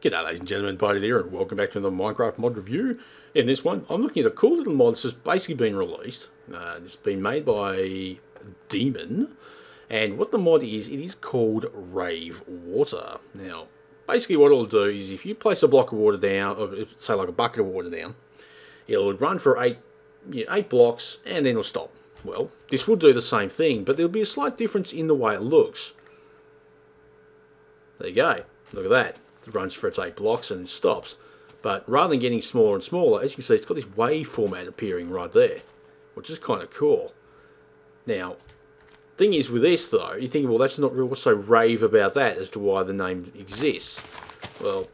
G'day ladies and gentlemen, Buddy here, and welcome back to another Minecraft mod review. In this one, I'm looking at a cool little mod that's just basically been released. It's been made by Demon, and what the mod is, it is called Rave Water. Now, basically what it'll do is if you place a block of water down, or say like a bucket of water down, it'll run for eight blocks and then it'll stop. Well, this will do the same thing, but there'll be a slight difference in the way it looks. There you go, look at that. It runs for its 8 blocks and it stops. But rather than getting smaller and smaller, as you can see, it's got this wave format appearing right there, which is kind of cool. Now, thing is with this though, you think, well, that's not real. What's so rave about that as to why the name exists? Well,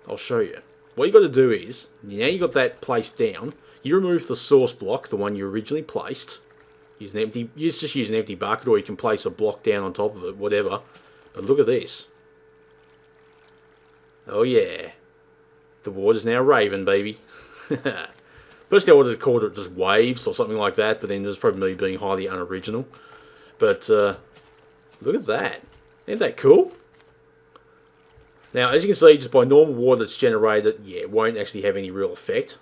I'll show you. What you got to do is, now you got that placed down, you remove the source block, the one you originally placed. Use an empty. Just use an empty bucket, or you can place a block down on top of it, whatever. But look at this. Oh yeah, the water's now raving, baby. First I would have called it just waves or something like that, but then there's probably me being highly unoriginal. But look at that. Isn't that cool? Now, as you can see, just by normal water that's generated, yeah, it won't actually have any real effect.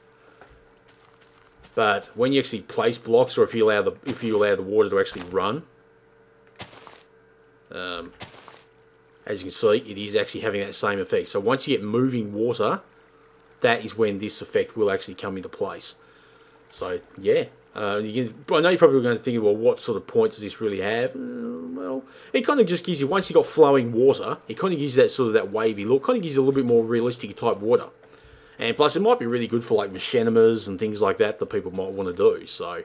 But when you actually place blocks, or if you allow the water to actually run, as you can see, it is actually having that same effect. So once you get moving water, that is when this effect will actually come into place. So yeah, I know you're probably going to think, well, what sort of point does this really have? Well, it kind of just gives you, once you've got flowing water, it kind of gives you that sort of that wavy look. Kind of gives you a little bit more realistic type water. And plus, it might be really good for like machinimas and things like that people might want to do. So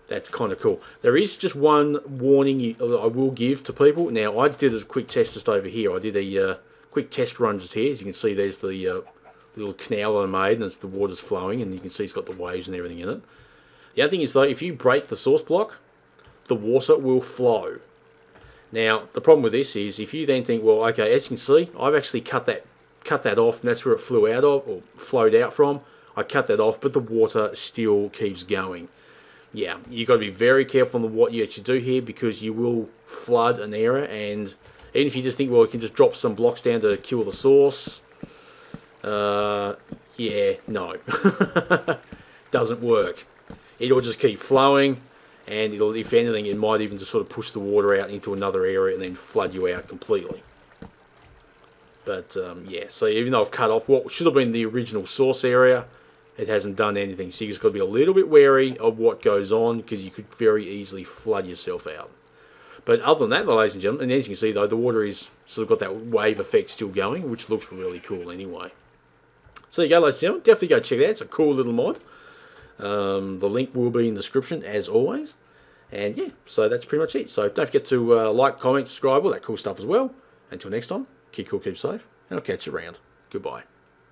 that's kind of cool. There is just one warning I will give to people. Now, I did a quick test just over here. I did a quick test run just here. As you can see, there's the little canal that I made, and the water's flowing, and you can see it's got the waves and everything in it. The other thing is, though, if you break the source block, the water will flow. Now, the problem with this is, if you then think, well, okay, as you can see, I've actually cut that off, and that's where it flew out of, or flowed out from. I cut that off, but the water still keeps going. Yeah, you've got to be very careful on what you actually do here, because you will flood an area, and even if you just think, well, you can just drop some blocks down to kill the source, yeah, no. Doesn't work. It'll just keep flowing, and it'll, if anything, it might even just sort of push the water out into another area and then flood you out completely. But, yeah, so even though I've cut off what should have been the original source area, it hasn't done anything, so you just got to be a little bit wary of what goes on, because you could very easily flood yourself out. But other than that, ladies and gentlemen, and as you can see though, the water is sort of got that wave effect still going, which looks really cool anyway. So there you go, ladies and gentlemen, definitely go check it out. It's a cool little mod. The link will be in the description as always. And yeah, so that's pretty much it. So don't forget to like, comment, subscribe, all that cool stuff as well. Until next time, keep cool, keep safe, and I'll catch you around. Goodbye.